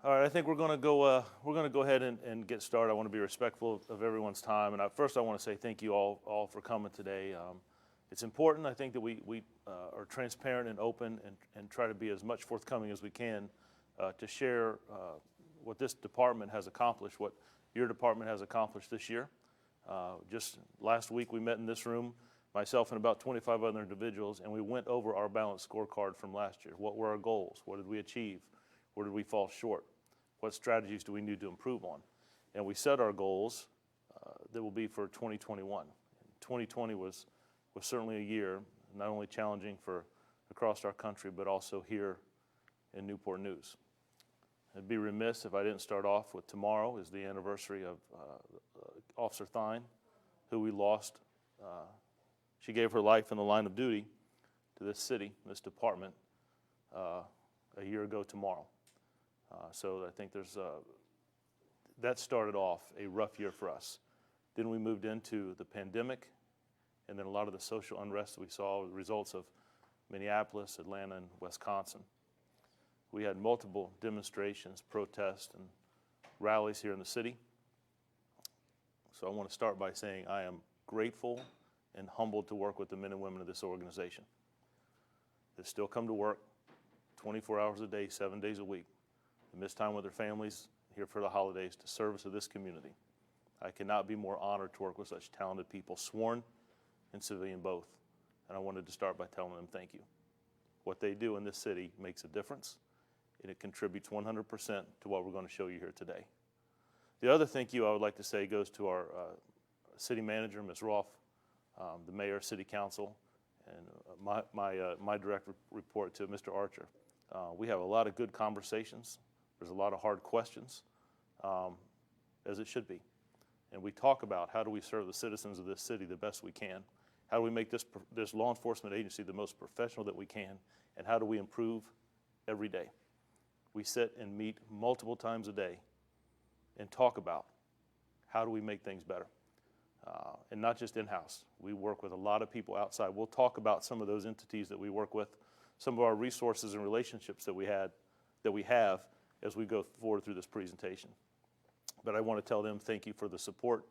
All right, I think we're going to go. We're going to go ahead and get started. I want to be respectful of everyone's time, and first I want to say thank you all for coming today. It's important, I think, that we are transparent and open and try to be as much forthcoming as we can to share what this department has accomplished, what your department has accomplished this year. Just last week we met in this room, myself and about 25 other individuals, and we went over our balanced scorecard from last year. What were our goals? What did we achieve? Where did we fall short? What strategies do we need to improve on? And we set our goals that will be for 2021. 2020 was certainly a year not only challenging for across our country, but also here in Newport News. I'd be remiss if I didn't start off with tomorrow is the anniversary of Officer Thine, who we lost. She gave her life in the line of duty to this city, this department, a year ago tomorrow. So I think that started off a rough year for us. Then we moved into the pandemic, and then a lot of the social unrest we saw, the results of Minneapolis, Atlanta, and Wisconsin. We had multiple demonstrations, protests, and rallies here in the city. So I want to start by saying I am grateful and humbled to work with the men and women of this organization that still come to work 24 hours a day, 7 days a week, and miss time with their families here for the holidays to service of this community. I cannot be more honored to work with such talented people, sworn and civilian both. And I wanted to start by telling them thank you. What they do in this city makes a difference, and it contributes 100% to what we're going to show you here today. The other thank you I would like to say goes to our city manager, Ms. Rolfe, the mayor, city council, and my direct report to Mr. Archer. We have a lot of good conversations. There's a lot of hard questions, as it should be. And we talk about how do we serve the citizens of this city the best we can? How do we make this law enforcement agency the most professional that we can? And how do we improve every day? We sit and meet multiple times a day and talk about how do we make things better. And not just in-house. We work with a lot of people outside. We'll talk about some of those entities that we work with, some of our resources and relationships that we have as we go forward through this presentation. But I want to tell them thank you for the support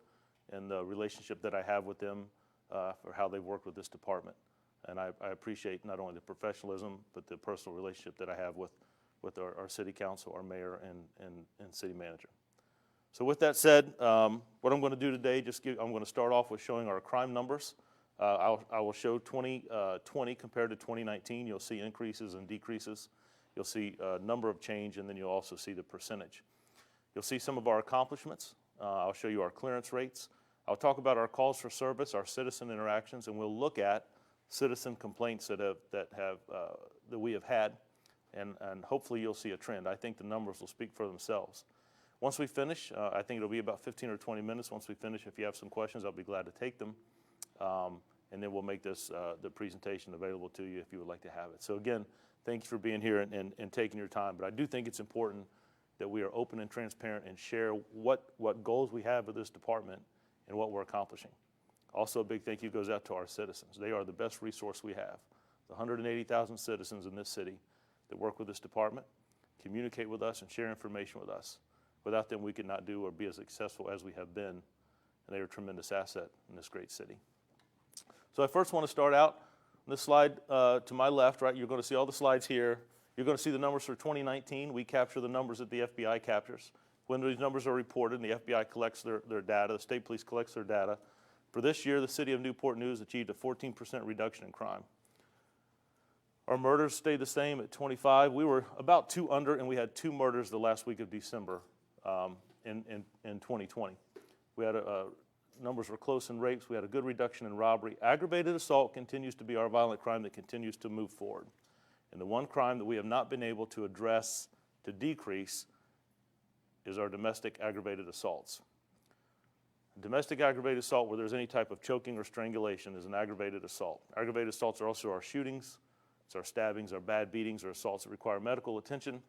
and the relationship that I have with them for how they've worked with this department. And I appreciate not only the professionalism, but the personal relationship that I have with our city council, our mayor, and city manager. So with that said, what I'm going to do today, I'm going to start off with showing our crime numbers. I will show 2020 compared to 2019. You'll see increases and decreases. You'll see a number of change, and then you'll also see the percentage. You'll see some of our accomplishments. I'll show you our clearance rates. I'll talk about our calls for service, our citizen interactions, and we'll look at citizen complaints that we have had, and hopefully you'll see a trend. I think the numbers will speak for themselves. Once we finish, I think it'll be about 15 or 20 minutes. Once we finish, if you have some questions, I'll be glad to take them. And then we'll make the presentation available to you if you would like to have it. So again, thanks for being here and taking your time. But I do think it's important that we are open and transparent and share what goals we have with this department and what we're accomplishing. Also, a big thank you goes out to our citizens. They are the best resource we have. The 180,000 citizens in this city that work with this department, communicate with us and share information with us. Without them, we could not do or be as successful as we have been, and they are a tremendous asset in this great city. So I first want to start out on this slide to my left, right? You're going to see all the slides here. You're going to see the numbers for 2019. We capture the numbers that the FBI captures. When these numbers are reported and the FBI collects their data, the state police collects their data. For this year, the city of Newport News achieved a 14% reduction in crime. Our murders stayed the same at 25. We were about 2 under, and we had 2 murders the last week of December in 2020. We had numbers were close in rapes. We had a good reduction in robbery. Aggravated assault continues to be our violent crime that continues to move forward. And the one crime that we have not been able to address to decrease is our domestic aggravated assaults. Domestic aggravated assault where there's any type of choking or strangulation is an aggravated assault. Aggravated assaults are also our shootings, it's our stabbings, our bad beatings, or assaults that require medical attention,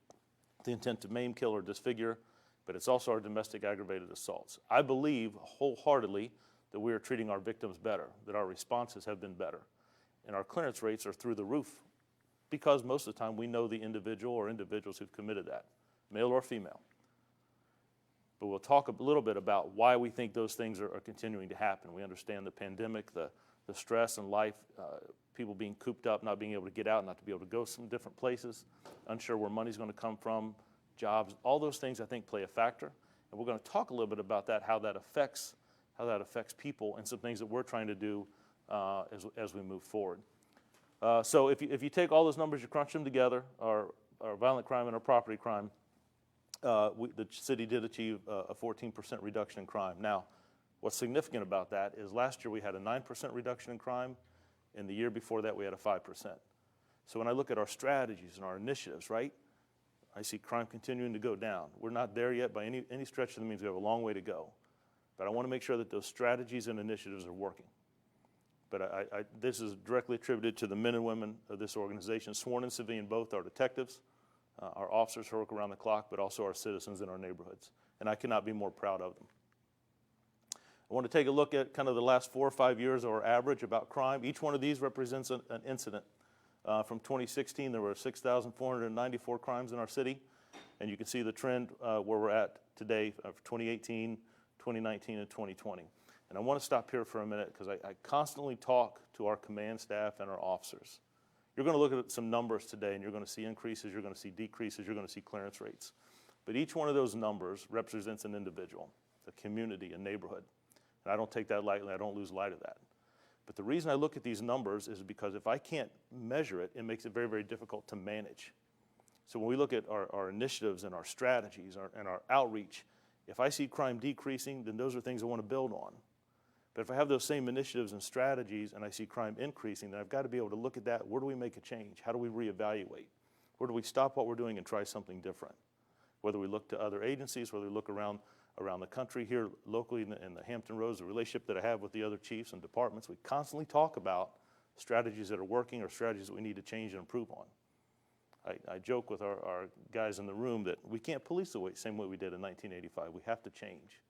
the intent to maim, kill, or disfigure, but it's also our domestic aggravated assaults. I believe wholeheartedly that we are treating our victims better, that our responses have been better, and our clearance rates are through the roof because most of the time we know the individual or individuals who've committed that. male or female. But we'll talk a little bit about why we think those things are continuing to happen. We understand the pandemic, the stress in life, people being cooped up, not being able to get out, not to be able to go some different places, unsure where money's going to come from, jobs, all those things I think play a factor. And we're going to talk a little bit about that, how that affects people, and some things that we're trying to do as we move forward. So if you take all those numbers, you crunch them together, our violent crime and our property crime, the city did achieve a 14% reduction in crime. Now, what's significant about that is last year we had a 9% reduction in crime, and the year before that we had a 5%. So when I look at our strategies and our initiatives, right, I see crime continuing to go down. We're not there yet by any stretch of the means. We have a long way to go. But I want to make sure that those strategies and initiatives are working. But this is directly attributed to the men and women of this organization, sworn and civilian both, our detectives, our officers who work around the clock, but also our citizens in our neighborhoods. And I cannot be more proud of them. I want to take a look at kind of the last 4 or 5 years of our average about crime. Each one of these represents an incident. From 2016, there were 6,494 crimes in our city. And you can see the trend where we're at today for 2018, 2019, and 2020. And I want to stop here for a minute because I constantly talk to our command staff and our officers. You're going to look at some numbers today, and you're going to see increases, you're going to see decreases, you're going to see clearance rates. But each one of those numbers represents an individual, a community, a neighborhood. And I don't take that lightly. I don't lose light of that. But the reason I look at these numbers is because if I can't measure it, it makes it very, very difficult to manage. So when we look at our initiatives and our strategies and our outreach, if I see crime decreasing, then those are things I want to build on. But if I have those same initiatives and strategies and I see crime increasing, then I've got to be able to look at that. Where do we make a change? How do we reevaluate? Where do we stop what we're doing and try something different? Whether we look to other agencies, whether we look around the country here locally in the Hampton Roads, the relationship that I have with the other chiefs and departments, we constantly talk about strategies that are working or strategies that we need to change and improve on. I joke with our guys in the room that we can't police the same way we did in 1985. We have to change.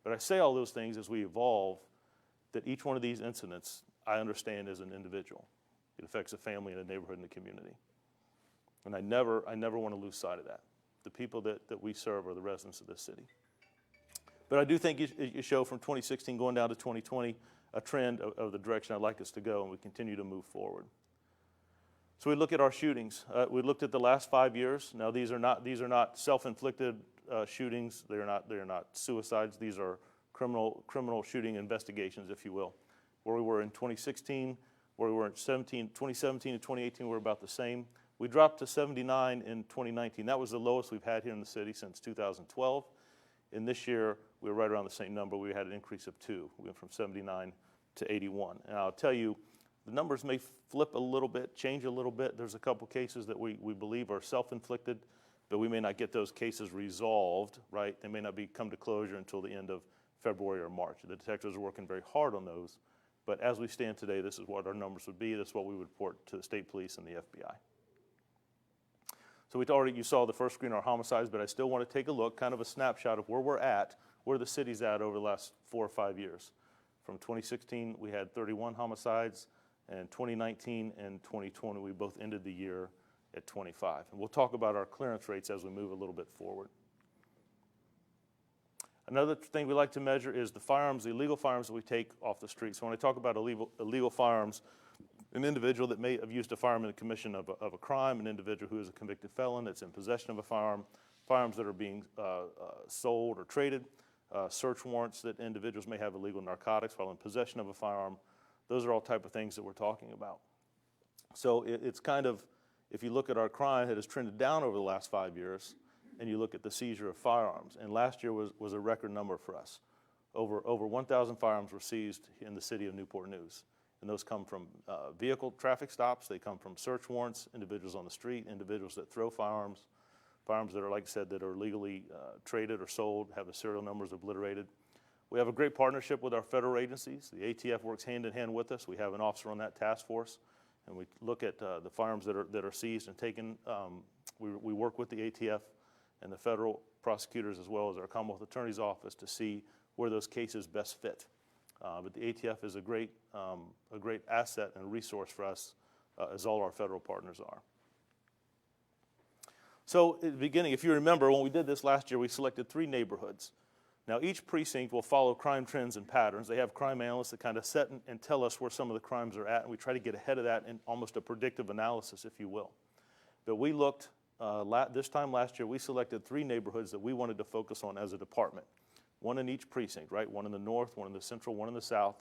But I say all those things as we evolve, that each one of these incidents I understand as an individual. It affects a family and a neighborhood and a community. And I never want to lose sight of that. The people that we serve are the residents of this city. But I do think you show from 2016 going down to 2020 a trend of the direction I'd like us to go, and we continue to move forward. So we look at our shootings. We looked at the last 5 years. Now these are not self-inflicted shootings. They are not suicides. These are criminal shooting investigations, if you will. Where we were in 2016, where we were in 2017 and 2018, we're about the same. We dropped to 79 in 2019. That was the lowest we've had here in the city since 2012. And this year, we were right around the same number. We had an increase of 2. We went from 79 to 81. And I'll tell you, the numbers may flip a little bit, change a little bit. There's a couple cases that we believe are self-inflicted, but we may not get those cases resolved, right? They may not come to closure until the end of February or March. The detectives are working very hard on those. But as we stand today, this is what our numbers would be. This is what we would report to the state police and the FBI. So you saw the first screen, our homicides, but I still want to take a look, kind of a snapshot of where we're at, where the city's at over the last 4 or 5 years. From 2016, we had 31 homicides, and 2019 and 2020, we both ended the year at 25. And we'll talk about our clearance rates as we move a little bit forward. Another thing we like to measure is the illegal firearms that we take off the street. So when I talk about illegal firearms, an individual that may have used a firearm in the commission of a crime, an individual who is a convicted felon that's in possession of a firearm, firearms that are being sold or traded, search warrants that individuals may have illegal narcotics while in possession of a firearm. Those are all type of things that we're talking about. So it's kind of, if you look at our crime, it has trended down over the last 5 years, and you look at the seizure of firearms. And last year was a record number for us. Over 1,000 firearms were seized in the city of Newport News. And those come from vehicle traffic stops. They come from search warrants, individuals on the street, individuals that throw firearms, firearms that are, like I said, that are legally traded or sold, have the serial numbers obliterated. We have a great partnership with our federal agencies. The ATF works hand in hand with us. We have an officer on that task force, and we look at the firearms that are seized and taken. We work with the ATF and the federal prosecutors as well as our Commonwealth Attorney's Office to see where those cases best fit. But the ATF is a great asset and resource for us, as all our federal partners are. So at the beginning, if you remember, when we did this last year, we selected 3 neighborhoods. Now, each precinct will follow crime trends and patterns. They have crime analysts that kind of set and tell us where some of the crimes are at, and we try to get ahead of that in almost a predictive analysis, if you will. But we looked, this time last year, we selected 3 neighborhoods that we wanted to focus on as a department. 1 in each precinct, right? 1 in the north, 1 in the central, 1 in the south,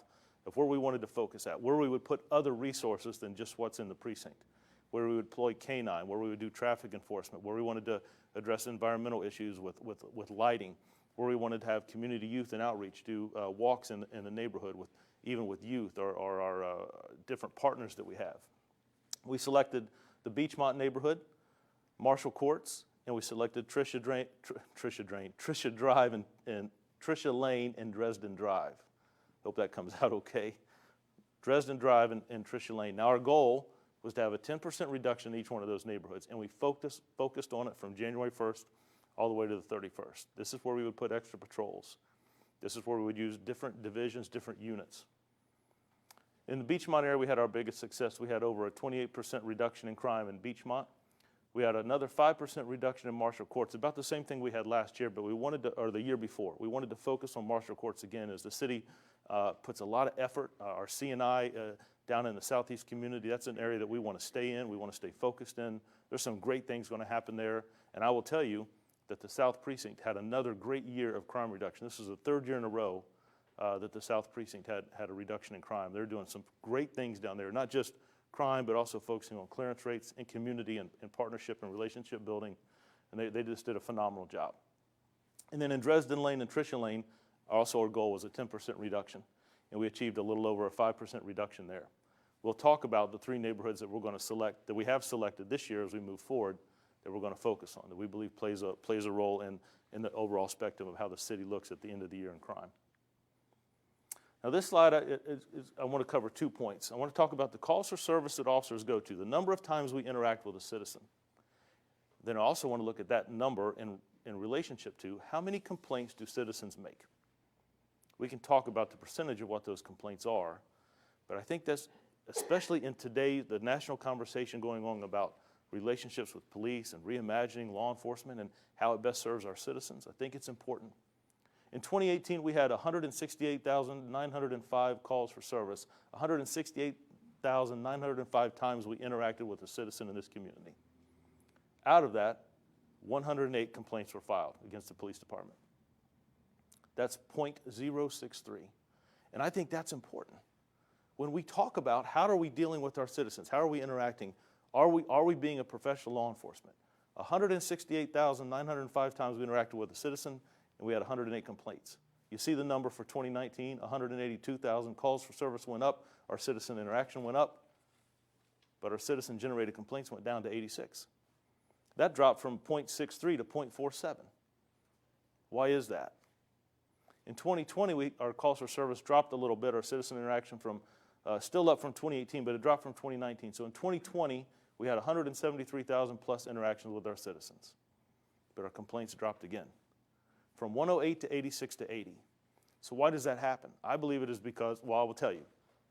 of where we wanted to focus at, where we would put other resources than just what's in the precinct, where we would deploy K-9, where we would do traffic enforcement, where we wanted to address environmental issues with lighting, where we wanted to have community youth and outreach, do walks in the neighborhood, even with youth or our different partners that we have. We selected the Beachmont neighborhood, Marshall Courts, and we selected Tricia Drive and Tricia Lane and Dresden Drive. Hope that comes out okay. Dresden Drive and Tricia Lane. Now our goal was to have a 10% reduction in each one of those neighborhoods, and we focused on it from January 1st all the way to the 31st. This is where we would put extra patrols. This is where we would use different divisions, different units. In the Beachmont area, we had our biggest success. We had over a 28% reduction in crime in Beachmont. We had another 5% reduction in Marshall Courts, about the same thing we had last year, but we wanted to, or the year before. We wanted to focus on Marshall Courts again as the city puts a lot of effort. Our C&I down in the southeast community, that's an area that we want to stay in, we want to stay focused in. There's some great things going to happen there, and I will tell you that the South Precinct had another great year of crime reduction. This is the 3rd year in a row that the South Precinct had a reduction in crime. They're doing some great things down there, not just crime, but also focusing on clearance rates and community and partnership and relationship building, and they just did a phenomenal job. And then in Dresden Lane and Tricia Lane, also our goal was a 10% reduction, and we achieved a little over a 5% reduction there. We'll talk about the 3 neighborhoods that we're going to select, that we have selected this year as we move forward, that we're going to focus on, that we believe plays a role in the overall spectrum of how the city looks at the end of the year in crime. Now this slide, I want to cover 2 points. I want to talk about the calls for service that officers go to, the number of times we interact with a citizen. Then I also want to look at that number in relationship to how many complaints do citizens make. We can talk about the percentage of what those complaints are, but I think that's, especially in today, the national conversation going on about relationships with police and reimagining law enforcement and how it best serves our citizens, I think it's important. In 2018, we had 168,905 calls for service, 168,905 times we interacted with a citizen in this community. Out of that, 108 complaints were filed against the police department. That's 0.063. And I think that's important. When we talk about how are we dealing with our citizens, how are we interacting, are we being a professional law enforcement? 168,905 times we interacted with a citizen, and we had 108 complaints. You see the number for 2019, 182,000 calls for service went up, our citizen interaction went up, but our citizen-generated complaints went down to 86. That dropped from 0.63 to 0.47. Why is that? In 2020, our calls for service dropped a little bit. Our citizen interaction still up from 2018, but it dropped from 2019. So in 2020, we had 173,000 plus interactions with our citizens, but our complaints dropped again, from 108 to 86 to 80. So why does that happen? I believe it is because, well, I will tell you.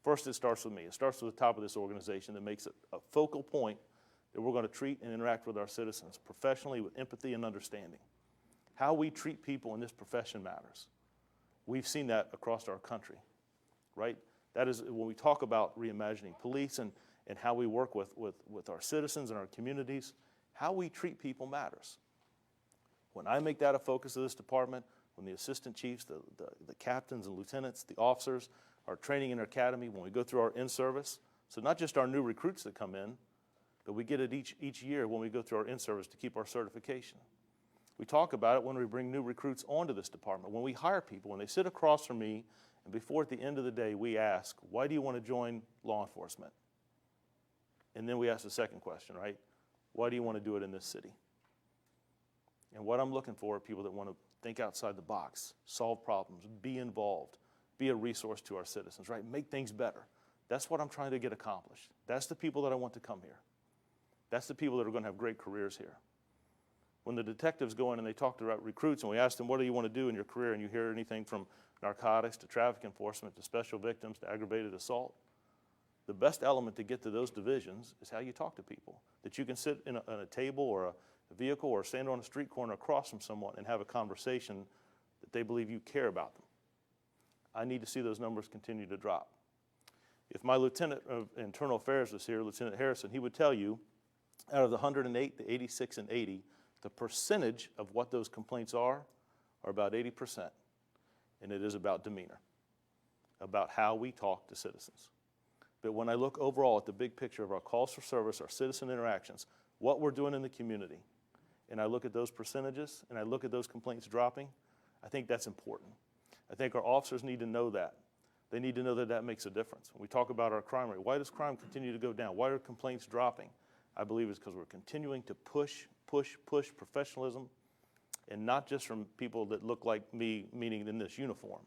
First, it starts with me. It starts with the top of this organization that makes it a focal point that we're going to treat and interact with our citizens professionally with empathy and understanding. How we treat people in this profession matters. We've seen that across our country, right? That is when we talk about reimagining police and how we work with our citizens and our communities, how we treat people matters. When I make that a focus of this department, when the assistant chiefs, the captains and lieutenants, the officers are training in our academy, when we go through our in-service, so not just our new recruits that come in, but we get it each year when we go through our in-service to keep our certification. We talk about it when we bring new recruits onto this department, when we hire people, when they sit across from me, and before at the end of the day we ask, why do you want to join law enforcement? And then we ask the second question, right? Why do you want to do it in this city? And what I'm looking for are people that want to think outside the box, solve problems, be involved, be a resource to our citizens, right? Make things better. That's what I'm trying to get accomplished. That's the people that I want to come here. That's the people that are going to have great careers here. When the detectives go in and they talk to recruits and we ask them, what do you want to do in your career? And you hear anything from narcotics to traffic enforcement to special victims to aggravated assault. The best element to get to those divisions is how you talk to people. That you can sit in a table or a vehicle or stand on a street corner across from someone and have a conversation that they believe you care about them. I need to see those numbers continue to drop. If my Lieutenant of Internal Affairs was here, Lieutenant Harrison, he would tell you, out of the 108, the 86 and 80, the percentage of what those complaints are about 80%. And it is about demeanor, about how we talk to citizens. But when I look overall at the big picture of our calls for service, our citizen interactions, what we're doing in the community, and I look at those percentages and I look at those complaints dropping, I think that's important. I think our officers need to know that. They need to know that that makes a difference. When we talk about our crime rate, why does crime continue to go down? Why are complaints dropping? I believe it's because we're continuing to push professionalism, and not just from people that look like me, meaning in this uniform.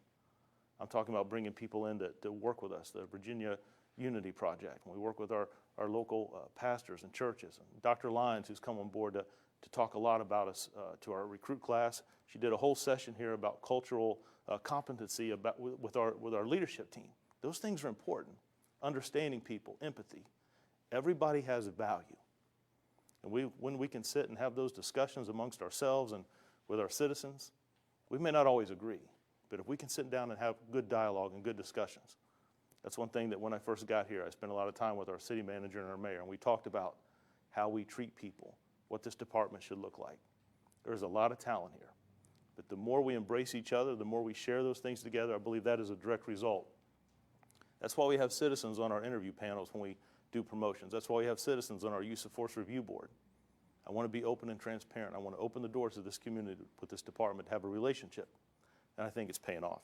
I'm talking about bringing people in to work with us, the Virginia Unity Project. We work with our local pastors and churches. And Dr. Lyons, who's come on board to talk a lot about us to our recruit class. She did a whole session here about cultural competency with our leadership team. Those things are important. Understanding people, empathy. Everybody has a value. And when we can sit and have those discussions amongst ourselves and with our citizens, we may not always agree, but if we can sit down and have good dialogue and good discussions, that's one thing that when I first got here, I spent a lot of time with our city manager and our mayor, and we talked about how we treat people, what this department should look like. There's a lot of talent here, but the more we embrace each other, the more we share those things together, I believe that is a direct result. That's why we have citizens on our interview panels when we do promotions. That's why we have citizens on our use of force review board. I want to be open and transparent. I want to open the doors of this community with this department to have a relationship, and I think it's paying off.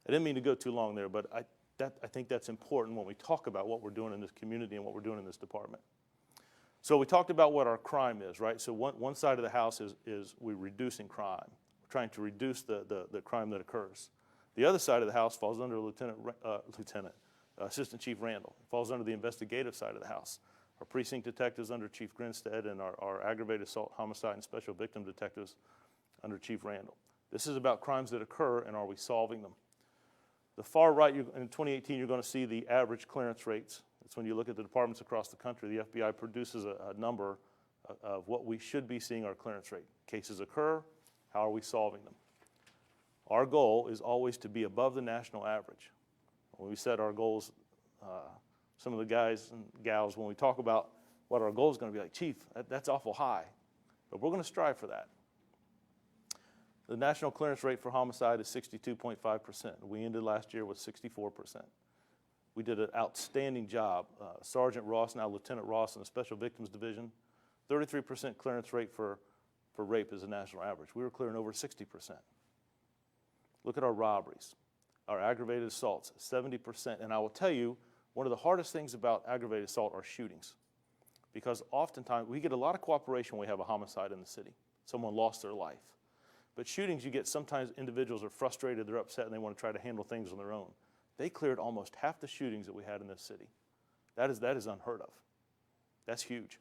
I didn't mean to go too long there, but I think that's important when we talk about what we're doing in this community and what we're doing in this department. So we talked about what our crime is, right? So one side of the house is we're reducing crime. We're trying to reduce the crime that occurs. The other side of the house falls under Assistant Chief Randall. It falls under the investigative side of the house. Our precinct detectives under Chief Grinstead, and our aggravated assault, homicide, and special victim detectives under Chief Randall. This is about crimes that occur, and are we solving them? The far right, in 2018, you're going to see the average clearance rates. It's when you look at the departments across the country, the FBI produces a number of what we should be seeing our clearance rate. Cases occur, how are we solving them? Our goal is always to be above the national average. When we set our goals, some of the guys and gals, when we talk about what our goal is going to be like, Chief, that's awful high, but we're going to strive for that. The national clearance rate for homicide is 62.5%. We ended last year with 64%. We did an outstanding job. Sergeant Ross, now Lieutenant Ross in the Special Victims Division, 33% clearance rate for rape is a national average. We were clearing over 60%. Look at our robberies, our aggravated assaults, 70%. And I will tell you, one of the hardest things about aggravated assault are shootings, because oftentimes we get a lot of cooperation when we have a homicide in the city. Someone lost their life. But shootings, you get sometimes individuals are frustrated, they're upset, and they want to try to handle things on their own. They cleared almost half the shootings that we had in this city. That is unheard of. That's huge.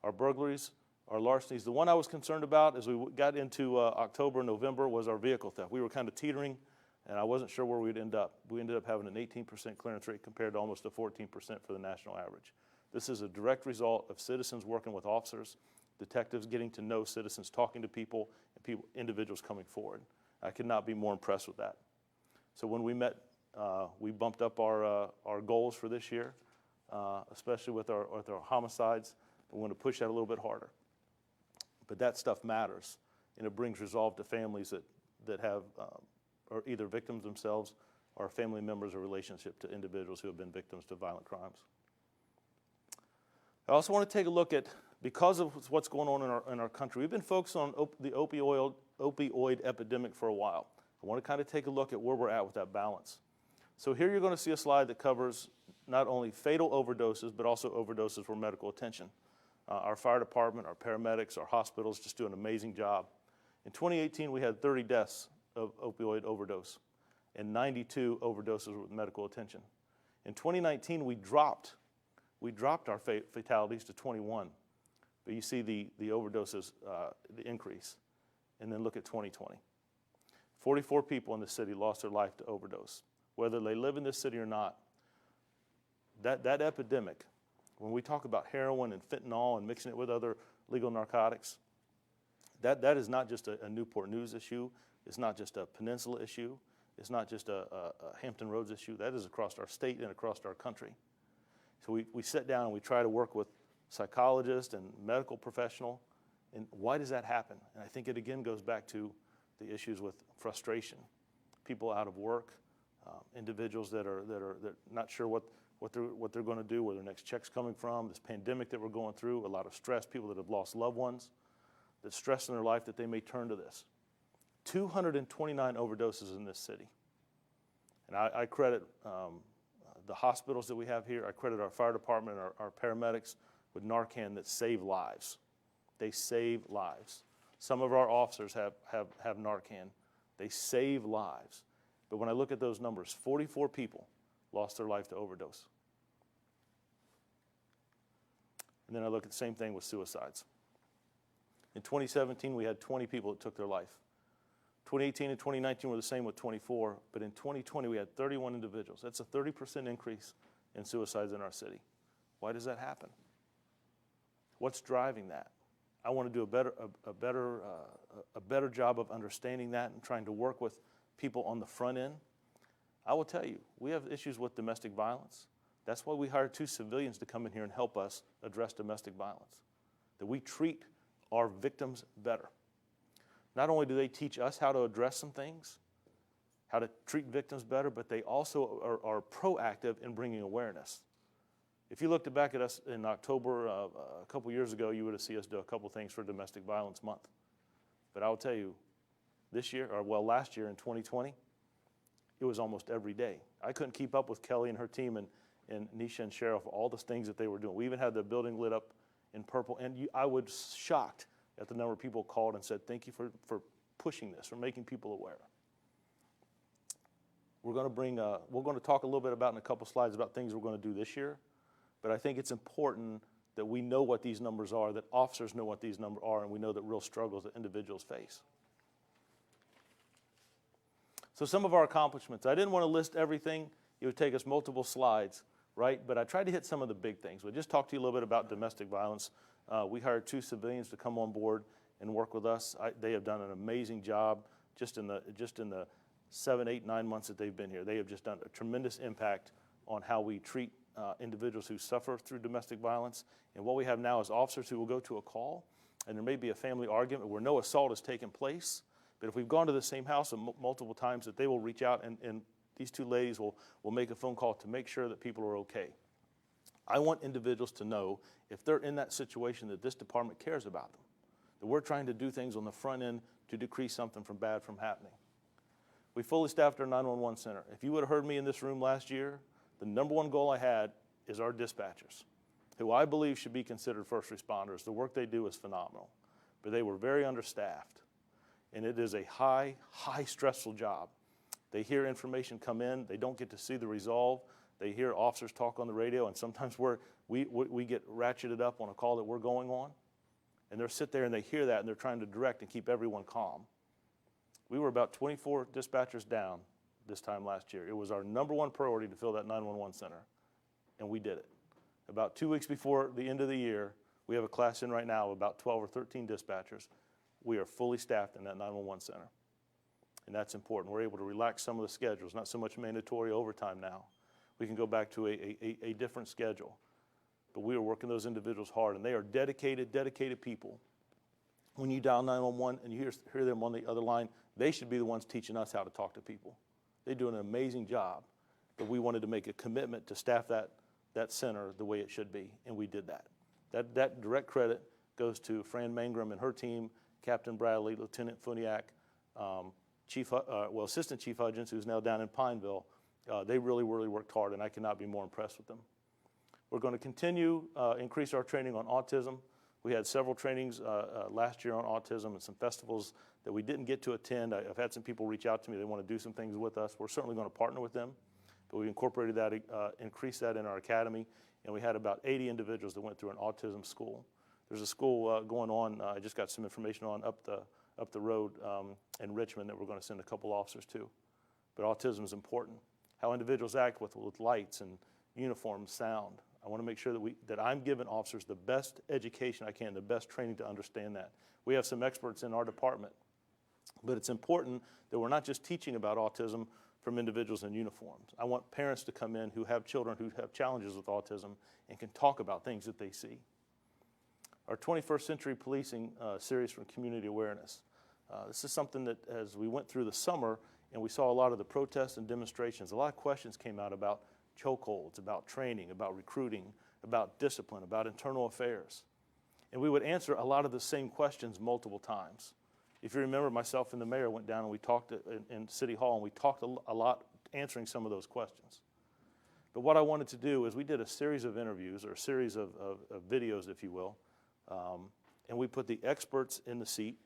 Our burglaries, our larcenies. The one I was concerned about as we got into October and November was our vehicle theft. We were kind of teetering, and I wasn't sure where we'd end up. We ended up having an 18% clearance rate compared to almost a 14% for the national average. This is a direct result of citizens working with officers, detectives getting to know citizens, talking to people, and individuals coming forward. I could not be more impressed with that. So when we met, we bumped up our goals for this year, especially with our homicides. We want to push that a little bit harder. But that stuff matters, and it brings resolve to families that have are either victims themselves or family members or relationship to individuals who have been victims to violent crimes. I also want to take a look at, because of what's going on in our country, we've been focused on the opioid epidemic for a while. I want to kind of take a look at where we're at with that balance. So here you're going to see a slide that covers not only fatal overdoses, but also overdoses for medical attention. Our fire department, our paramedics, our hospitals just do an amazing job. In 2018, we had 30 deaths of opioid overdose and 92 overdoses with medical attention. In 2019, we dropped our fatalities to 21. But you see the overdoses, the increase. And then look at 2020. 44 people in the city lost their life to overdose. Whether they live in this city or not, that epidemic, when we talk about heroin and fentanyl and mixing it with other legal narcotics. That is not just a Newport News issue. It's not just a Peninsula issue. It's not just a Hampton Roads issue. That is across our state and across our country. So we sit down and we try to work with psychologists and medical professional. And why does that happen? And I think it again goes back to the issues with frustration, people out of work, individuals that are not sure what they're going to do, where their next check's coming from, this pandemic that we're going through, a lot of stress, people that have lost loved ones, that stress in their life that they may turn to this. 229 overdoses in this city. And I credit the hospitals that we have here. I credit our fire department, our paramedics with Narcan that save lives. They save lives. Some of our officers have Narcan. They save lives. But when I look at those numbers, 44 people lost their life to overdose. And then I look at the same thing with suicides. In 2017, we had 20 people that took their life. 2018 and 2019 were the same with 24, but in 2020 we had 31 individuals. That's a 30% increase in suicides in our city. Why does that happen? What's driving that? I want to do a better job of understanding that and trying to work with people on the front end. I will tell you, we have issues with domestic violence. That's why we hired 2 civilians to come in here and help us address domestic violence, that we treat our victims better. Not only do they teach us how to address some things, how to treat victims better, but they also are proactive in bringing awareness. If you looked back at us in October a couple years ago, you would have seen us do a couple things for Domestic Violence Month. But I'll tell you, last year in 2020, it was almost every day. I couldn't keep up with Kelly and her team and Nisha and Sheriff, all the things that they were doing. We even had the building lit up in purple, and I was shocked at the number of people called and said, thank you for pushing this, for making people aware. We're going to talk a little bit about in a couple slides about things we're going to do this year, but I think it's important that we know what these numbers are, that officers know what these numbers are, and we know the real struggles that individuals face. So some of our accomplishments. I didn't want to list everything. It would take us multiple slides, right? But I tried to hit some of the big things. We'll just talk to you a little bit about domestic violence. We hired 2 civilians to come on board and work with us. They have done an amazing job just in the 7, 8, 9 months that they've been here. They have just done a tremendous impact on how we treat individuals who suffer through domestic violence. And what we have now is officers who will go to a call, and there may be a family argument where no assault has taken place, but if we've gone to the same house multiple times, that they will reach out and these 2 ladies will make a phone call to make sure that people are okay. I want individuals to know, if they're in that situation, that this department cares about them, that we're trying to do things on the front end to decrease something bad from happening. We fully staffed our 911 center. If you would have heard me in this room last year, the number 1 goal I had is our dispatchers, who I believe should be considered first responders. The work they do is phenomenal, but they were very understaffed, and it is a high stressful job. They hear information come in, they don't get to see the resolve. They hear officers talk on the radio, and sometimes we get ratcheted up on a call that we're going on, and they'll sit there and they hear that, and they're trying to direct and keep everyone calm. We were about 24 dispatchers down this time last year. It was our number 1 priority to fill that 911 center, and we did it. About 2 weeks before the end of the year, we have a class in right now of about 12 or 13 dispatchers. We are fully staffed in that 911 center, and that's important. We're able to relax some of the schedules, not so much mandatory overtime now. We can go back to a different schedule. But we are working those individuals hard, and they are dedicated people. When you dial 911 and you hear them on the other line, they should be the ones teaching us how to talk to people. They do an amazing job, but we wanted to make a commitment to staff that center the way it should be, and we did that. That direct credit goes to Fran Mangrum and her team, Captain Bradley, Lieutenant Funiak, Assistant Chief Hudgens, who's now down in Pineville. They really worked hard, and I cannot be more impressed with them. We're going to continue increase our training on autism. We had several trainings last year on autism and some festivals that we didn't get to attend. I've had some people reach out to me. They want to do some things with us. We're certainly going to partner with them, but we incorporated that, increased that in our academy, and we had about 80 individuals that went through an autism school. There's a school going on, I just got some information on up the road in Richmond that we're going to send a couple officers to. But autism is important. How individuals act with lights and uniforms, sound. I want to make sure that I'm giving officers the best education I can, the best training to understand that. We have some experts in our department, but it's important that we're not just teaching about autism from individuals in uniforms. I want parents to come in who have children who have challenges with autism and can talk about things that they see. Our 21st Century Policing series from Community Awareness. This is something that as we went through the summer and we saw a lot of the protests and demonstrations, a lot of questions came out about chokeholds, about training, about recruiting, about discipline, about internal affairs. And we would answer a lot of the same questions multiple times. If you remember, myself and the mayor went down and we talked in City Hall, and we talked a lot answering some of those questions. But what I wanted to do is we did a series of interviews, or a series of videos, if you will, and we put the experts in the seat,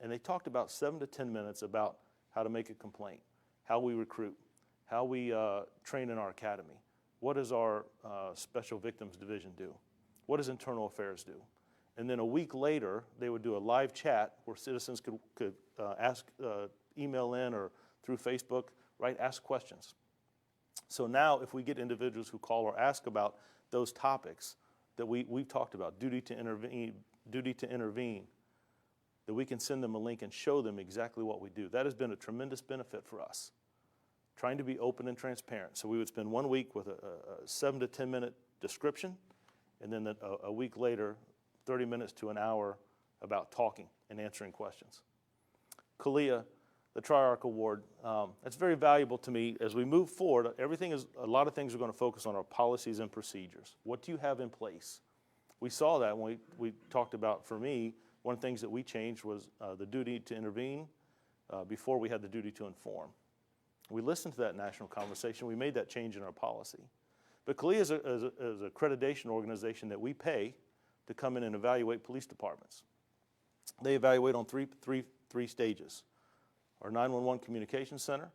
and they talked about 7 to 10 minutes about how to make a complaint, how we recruit, how we train in our academy. What does our Special Victims Division do? What does Internal Affairs do? And then a week later, they would do a live chat where citizens could ask, email in or through Facebook, right, ask questions. So now if we get individuals who call or ask about those topics that we've talked about, duty to intervene, that we can send them a link and show them exactly what we do. That has been a tremendous benefit for us, trying to be open and transparent. So we would spend 1 week with a 7 to 10 minute description, and then a week later, 30 minutes to an hour about talking and answering questions. Kalia, the Triarch Award, that's very valuable to me. As we move forward, a lot of things are going to focus on our policies and procedures. What do you have in place? We saw that when we talked about, for me, one of the things that we changed was the duty to intervene before we had the duty to inform. We listened to that national conversation. We made that change in our policy. But CALEA is an accreditation organization that we pay to come in and evaluate police departments. They evaluate on three stages. Our 911 Communications Center,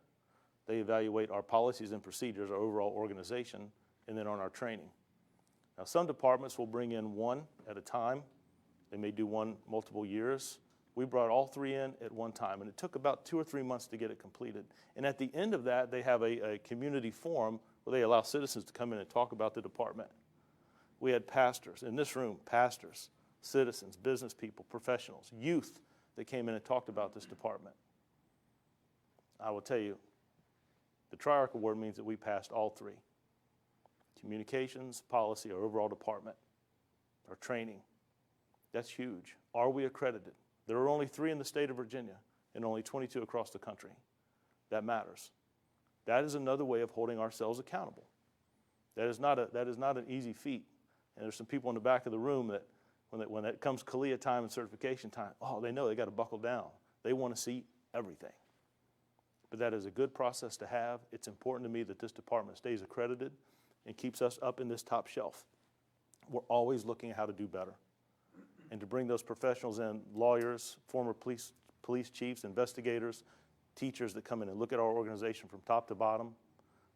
they evaluate our policies and procedures, our overall organization, and then on our training. Now, some departments will bring in one at a time. They may do one multiple years. We brought all three in at one time, and it took about 2 or 3 months to get it completed. And at the end of that, they have a community forum where they allow citizens to come in and talk about the department. We had pastors in this room, pastors, citizens, business people, professionals, youth that came in and talked about this department. I will tell you, the Triarch Award means that we passed all three. Communications, policy, our overall department, our training. That's huge. Are we accredited? There are only 3 in the state of Virginia and only 22 across the country. That matters. That is another way of holding ourselves accountable. That is not an easy feat. And there's some people in the back of the room that when it comes CALEA time and certification time, they know they got to buckle down. They want to see everything. But that is a good process to have. It's important to me that this department stays accredited and keeps us up in this top shelf. We're always looking at how to do better. And to bring those professionals in, lawyers, former police chiefs, investigators, teachers that come in and look at our organization from top to bottom,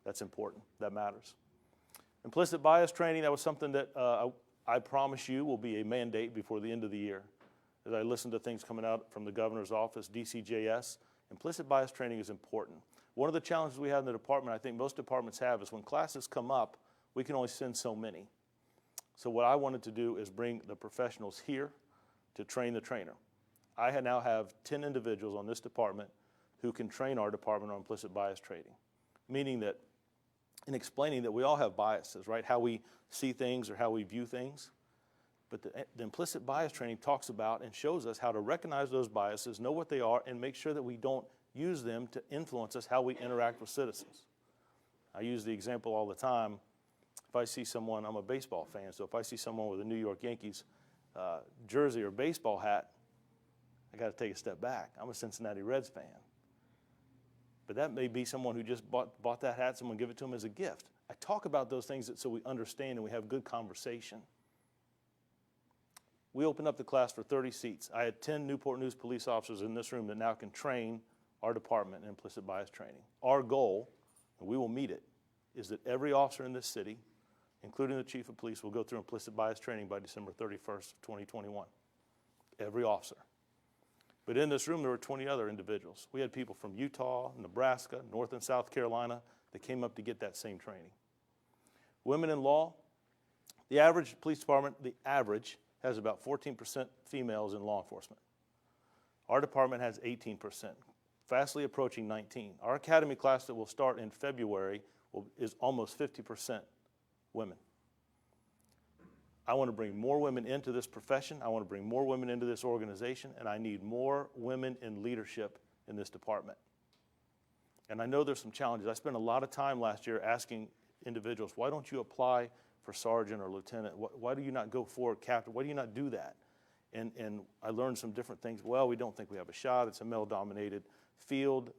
that's important. That matters. Implicit bias training, that was something that I promise you will be a mandate before the end of the year. As I listen to things coming out from the governor's office, DCJS, implicit bias training is important. One of the challenges we have in the department, I think most departments have, is when classes come up, we can only send so many. So what I wanted to do is bring the professionals here to train the trainer. I now have 10 individuals on this department who can train our department on implicit bias training, meaning that in explaining that we all have biases, right? How we see things or how we view things. But the implicit bias training talks about and shows us how to recognize those biases, know what they are, and make sure that we don't use them to influence us how we interact with citizens. I use the example all the time. If I see someone, I'm a baseball fan, so if I see someone with a New York Yankees jersey or baseball hat, I got to take a step back. I'm a Cincinnati Reds fan. But that may be someone who just bought that hat, someone give it to them as a gift. I talk about those things so we understand and we have good conversation. We opened up the class for 30 seats. I had 10 Newport News police officers in this room that now can train our department in implicit bias training. Our goal, and we will meet it, is that every officer in this city, including the chief of police, will go through implicit bias training by December 31st, 2021. Every officer. But in this room, there were 20 other individuals. We had people from Utah, Nebraska, North and South Carolina that came up to get that same training. Women in law, The average police department, the average, has about 14% females in law enforcement. Our department has 18%, fastly approaching 19. Our academy class that will start in February is almost 50% women. I want to bring more women into this profession. I want to bring more women into this organization, and I need more women in leadership in this department. And I know there's some challenges. I spent a lot of time last year asking individuals, why don't you apply for sergeant or lieutenant? Why do you not go for captain? Why do you not do that? And I learned some different things. Well, we don't think we have a shot. It's a male-dominated field.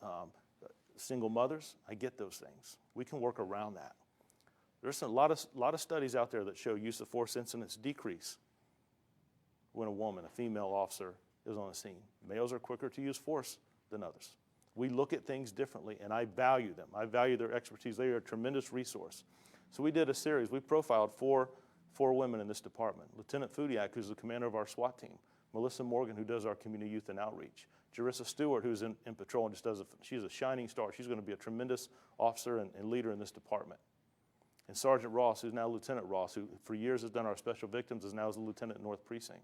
Single mothers, I get those things. We can work around that. There's a lot of studies out there that show use of force incidents decrease when a woman, a female officer, is on the scene. Males are quicker to use force than others. We look at things differently, and I value them. I value their expertise. They are a tremendous resource. So we did a series. We profiled four women in this department. Lieutenant Fudiak, who's the commander of our SWAT team. Melissa Morgan, who does our community youth and outreach. Jarissa Stewart, who's in patrol and just she's a shining star. She's going to be a tremendous officer and leader in this department. And Sergeant Ross, who's now Lieutenant Ross, who for years has done our special victims, is now as a lieutenant in North Precinct.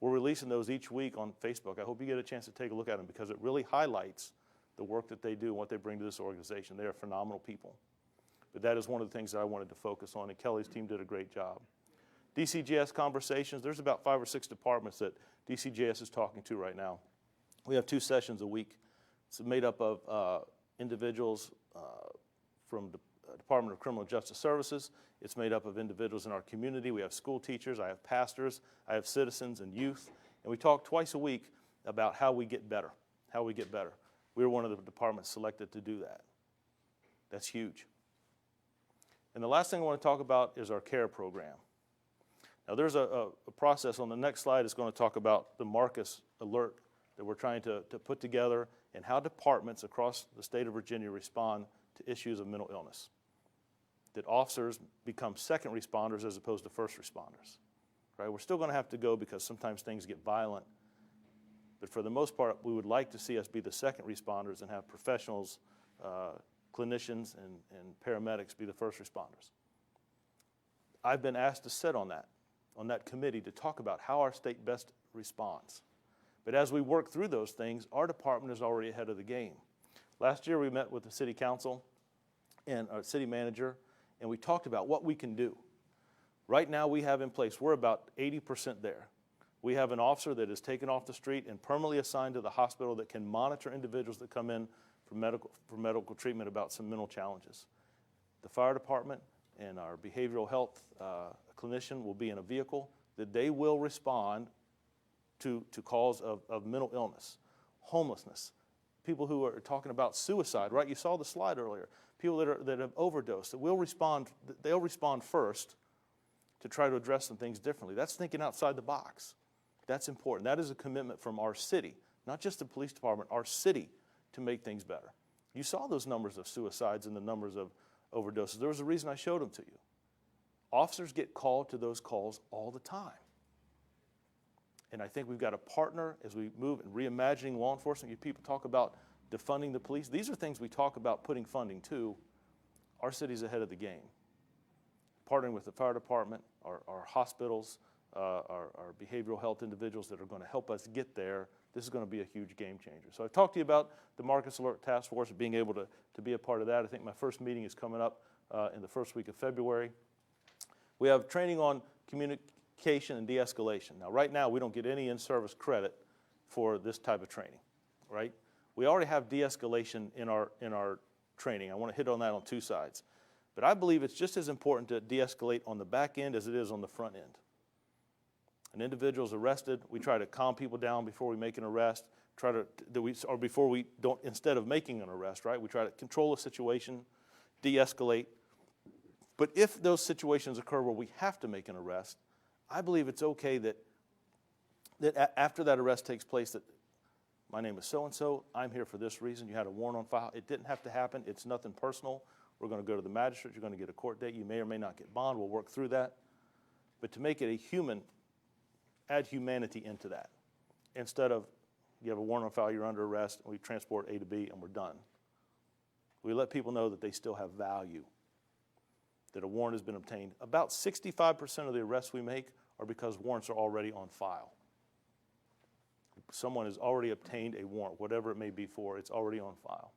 We're releasing those each week on Facebook. I hope you get a chance to take a look at them because it really highlights the work that they do and what they bring to this organization. They are phenomenal people. But that is one of the things that I wanted to focus on, and Kelly's team did a great job. DCJS conversations, there's about 5 or 6 departments that DCJS is talking to right now. We have 2 sessions a week. It's made up of individuals from the Department of Criminal Justice Services. It's made up of individuals in our community. We have school teachers, I have pastors, I have citizens and youth. And we talk twice a week about how we get better, how we get better. We were one of the departments selected to do that. That's huge. And the last thing I want to talk about is our CARE program. Now there's a process on the next slide is going to talk about the Marcus alert that we're trying to put together and how departments across the state of Virginia respond to issues of mental illness. That officers become second responders as opposed to first responders. Right? We're still going to have to go because sometimes things get violent. But for the most part, we would like to see us be the second responders and have professionals, clinicians, and paramedics be the first responders. I've been asked to sit on that committee to talk about how our state best responds. But as we work through those things, our department is already ahead of the game. Last year we met with the city council and our city manager, and we talked about what we can do. Right now we have in place, we're about 80% there. We have an officer that is taken off the street and permanently assigned to the hospital that can monitor individuals that come in for medical treatment about some mental challenges. The fire department and our behavioral health clinician will be in a vehicle that they will respond to calls of mental illness, homelessness, people who are talking about suicide, right? You saw the slide earlier. People that have overdosed, that they'll respond first to try to address some things differently. That's thinking outside the box. That's important. That is a commitment from our city, not just the police department, our city, to make things better. You saw those numbers of suicides and the numbers of overdoses. There was a reason I showed them to you. Officers get called to those calls all the time. And I think we've got to partner as we move in reimagining law enforcement. You people talk about defunding the police. These are things we talk about putting funding to. Our city's ahead of the game. Partnering with the fire department, our hospitals, our behavioral health individuals that are going to help us get there. This is going to be a huge game changer. So I talked to you about the Marcus Alert Task Force, being able to be a part of that. I think my first meeting is coming up in the first week of February. We have training on communication and de-escalation. Now, right now, we don't get any in-service credit for this type of training, right? We already have de-escalation in our training. I want to hit on that on 2 sides. But I believe it's just as important to de-escalate on the back end as it is on the front end. An individual is arrested, we try to calm people down before we make an arrest, instead of making an arrest, right? We try to control the situation, de-escalate. But if those situations occur where we have to make an arrest, I believe it's okay that after that arrest takes place that my name is so-and-so, I'm here for this reason, you had a warrant on file, it didn't have to happen, it's nothing personal, we're going to go to the magistrate, you're going to get a court date, you may or may not get bond, we'll work through that. But to make it a human, add humanity into that. Instead of you have a warrant on file, you're under arrest, and we transport A to B and we're done. We let people know that they still have value. that a warrant has been obtained. About 65% of the arrests we make are because warrants are already on file. Someone has already obtained a warrant, whatever it may be for, it's already on file.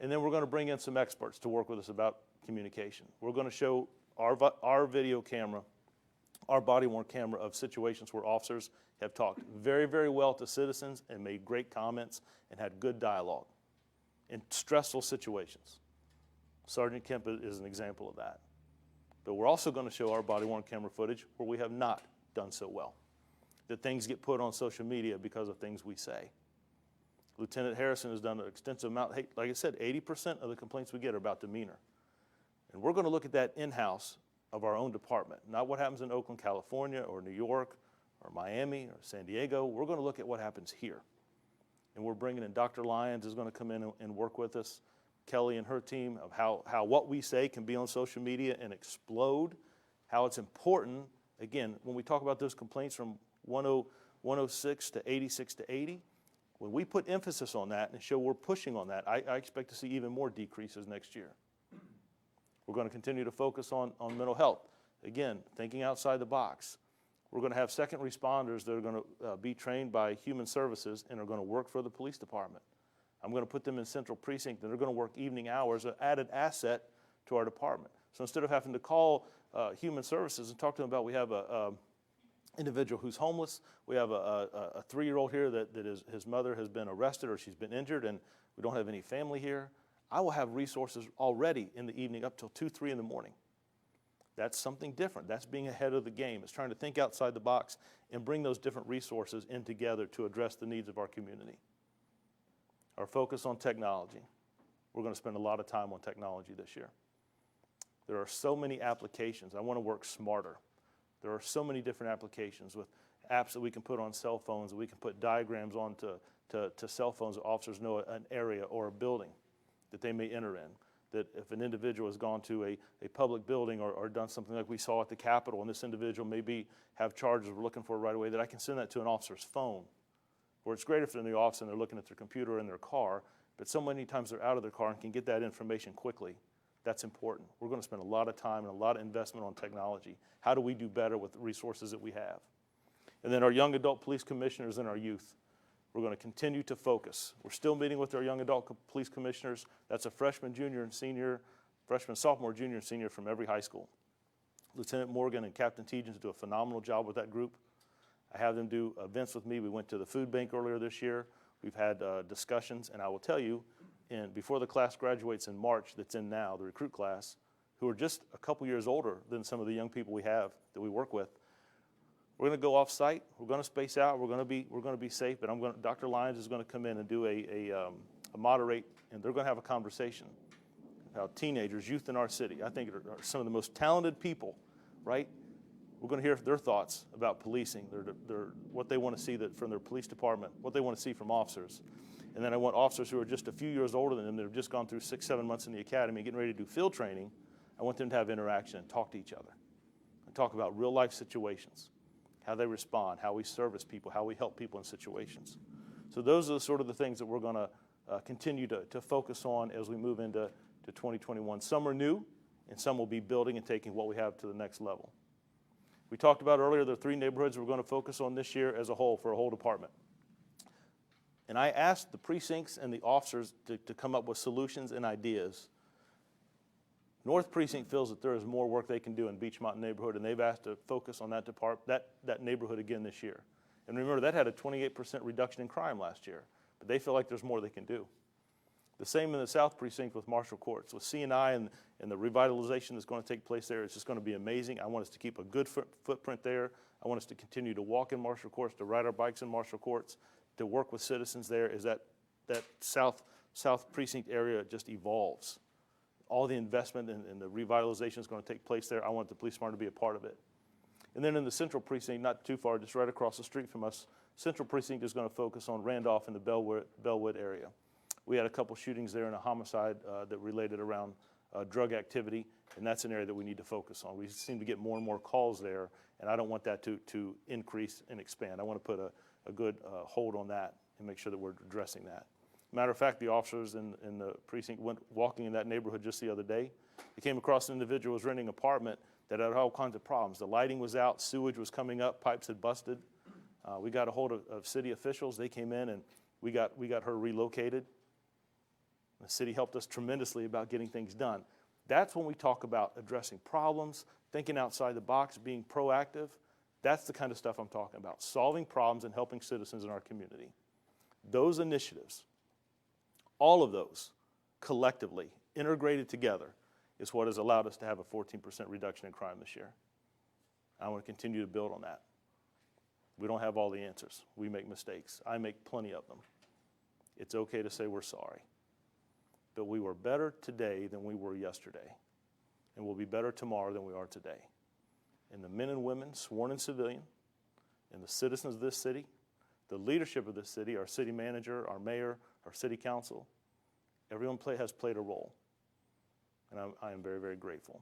And then we're going to bring in some experts to work with us about communication. We're going to show our video camera, our body-worn camera of situations where officers have talked very, very well to citizens and made great comments and had good dialogue in stressful situations. Sergeant Kemp is an example of that. But we're also going to show our body-worn camera footage where we have not done so well, that things get put on social media because of things we say. Lieutenant Harrison has done an extensive amount. Hey, like I said, 80% of the complaints we get are about demeanor. And we're going to look at that in-house of our own department, not what happens in Oakland, California, or New York, or Miami, or San Diego. We're going to look at what happens here. And we're bringing in Dr. Lyons is going to come in and work with us, Kelly and her team, of how what we say can be on social media and explode, how it's important. Again, when we talk about those complaints from 106 to 86 to 80, when we put emphasis on that and show we're pushing on that, I expect to see even more decreases next year. We're going to continue to focus on mental health. Again, thinking outside the box. We're going to have second responders that are going to be trained by Human Services and are going to work for the police department. I'm going to put them in Central Precinct and they're going to work evening hours, an added asset to our department. So instead of having to call Human Services and talk to them about we have a individual who's homeless, we have a 3-year-old here that his mother has been arrested or she's been injured and we don't have any family here, I will have resources already in the evening up till 2, 3 in the morning. That's something different. That's being ahead of the game. It's trying to think outside the box and bring those different resources in together to address the needs of our community. Our focus on technology. We're going to spend a lot of time on technology this year. There are so many applications. I want to work smarter. There are so many different applications with apps that we can put on cell phones, that we can put diagrams on to cell phones so officers know an area or a building that they may enter in. That if an individual has gone to a public building or done something like we saw at the Capitol, and this individual maybe have charges we're looking for right away, that I can send that to an officer's phone. Where it's great if they're in the office and they're looking at their computer or in their car, but so many times they're out of their car and can get that information quickly. That's important. We're going to spend a lot of time and a lot of investment on technology. How do we do better with the resources that we have? And then our young adult police commissioners and our youth. We're going to continue to focus. We're still meeting with our young adult police commissioners. That's a freshman, junior, and senior, freshman, sophomore, junior, and senior from every high school. Lieutenant Morgan and Captain Tegens do a phenomenal job with that group. I have them do events with me. We went to the food bank earlier this year. We've had discussions, and I will tell you, before the class graduates in March that's in now, the recruit class, who are just a couple years older than some of the young people we have that we work with, we're going to go off site. We're going to space out. We're going to be safe. But Dr. Lyons is going to come in and do a moderate, and they're going to have a conversation about teenagers, youth in our city. I think are some of the most talented people, right? We're going to hear their thoughts about policing, what they want to see from their police department, what they want to see from officers. And then I want officers who are just a few years older than them that have just gone through 6, 7 months in the academy, getting ready to do field training. I want them to have interaction and talk to each other and talk about real life situations, how they respond, how we service people, how we help people in situations. So those are sort of the things that we're going to continue to focus on as we move into 2021. Some are new, and some will be building and taking what we have to the next level. We talked about earlier the 3 neighborhoods we're going to focus on this year as a whole for a whole department. And I asked the precincts and the officers to come up with solutions and ideas. North Precinct feels that there is more work they can do in Beach Mountain neighborhood, and they've asked to focus on that neighborhood again this year. And remember, that had a 28% reduction in crime last year, but they feel like there's more they can do. The same in the South Precinct with Marshall Courts. With C&I and the revitalization that's going to take place there, it's just going to be amazing. I want us to keep a good footprint there. I want us to continue to walk in Marshall Courts, to ride our bikes in Marshall Courts, to work with citizens there as that South Precinct area just evolves. All the investment and the revitalization is going to take place there. I want the police department to be a part of it. And then in the Central Precinct, not too far, just right across the street from us, Central Precinct is going to focus on Randolph and the Bellwood area. We had a couple shootings there and a homicide that related around drug activity, and that's an area that we need to focus on. We seem to get more and more calls there, and I don't want that to increase and expand. I want to put a good hold on that and make sure that we're addressing that. Matter of fact, the officers in the precinct went walking in that neighborhood just the other day. They came across an individual who was renting an apartment that had all kinds of problems. The lighting was out, sewage was coming up, pipes had busted. We got a hold of city officials. They came in and we got her relocated. The city helped us tremendously about getting things done. That's when we talk about addressing problems, thinking outside the box, being proactive. That's the kind of stuff I'm talking about, solving problems and helping citizens in our community. Those initiatives, all of those collectively, integrated together, is what has allowed us to have a 14% reduction in crime this year. I want to continue to build on that. We don't have all the answers. We make mistakes. I make plenty of them. It's okay to say we're sorry. But we were better today than we were yesterday. And we'll be better tomorrow than we are today. And the men and women, sworn and civilian, and the citizens of this city, the leadership of this city, our city manager, our mayor, our city council, everyone has played a role. And I am very, very grateful.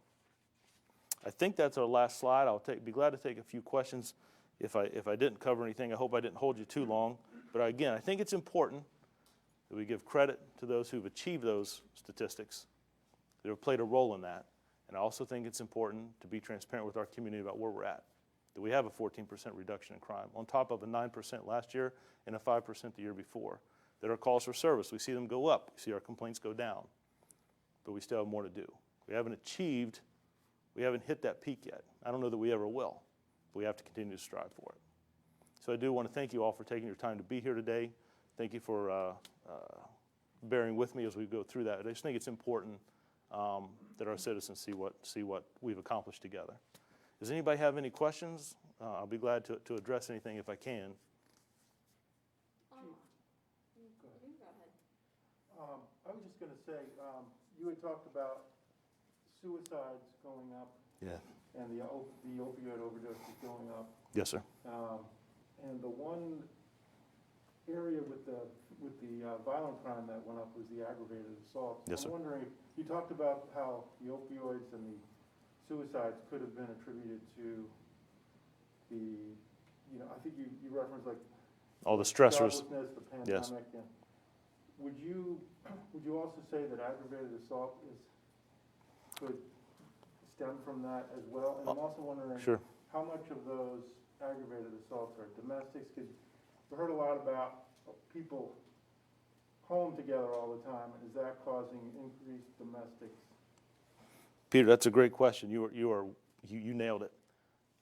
I think that's our last slide. Be glad to take a few questions if I didn't cover anything. I hope I didn't hold you too long. But again, I think it's important that we give credit to those who've achieved those statistics, that have played a role in that. And I also think it's important to be transparent with our community about where we're at, that we have a 14% reduction in crime, on top of a 9% last year and a 5% the year before. That our calls for service, we see them go up, we see our complaints go down, but we still have more to do. We haven't hit that peak yet. I don't know that we ever will, but we have to continue to strive for it. So I do want to thank you all for taking your time to be here today. Thank you for bearing with me as we go through that. I just think it's important that our citizens see what we've accomplished together. Does anybody have any questions? I'll be glad to address anything if I can. I was just going to say, you had talked about suicides going up. Yeah. And the opioid overdoses going up. Yes, sir. And the one area with the violent crime that went up was the aggravated assault. Yes, sir. I'm wondering, you talked about how the opioids and the suicides could have been attributed to the, I think you referenced like all the stressors. Joblessness, the pandemic. Yes. And would you also say that aggravated assault could stem from that as well? And I'm also wondering, sure, how much of those aggravated assaults are domestics? Because we heard a lot about people home together all the time, and is that causing increased domestics? Peter, that's a great question. You nailed it.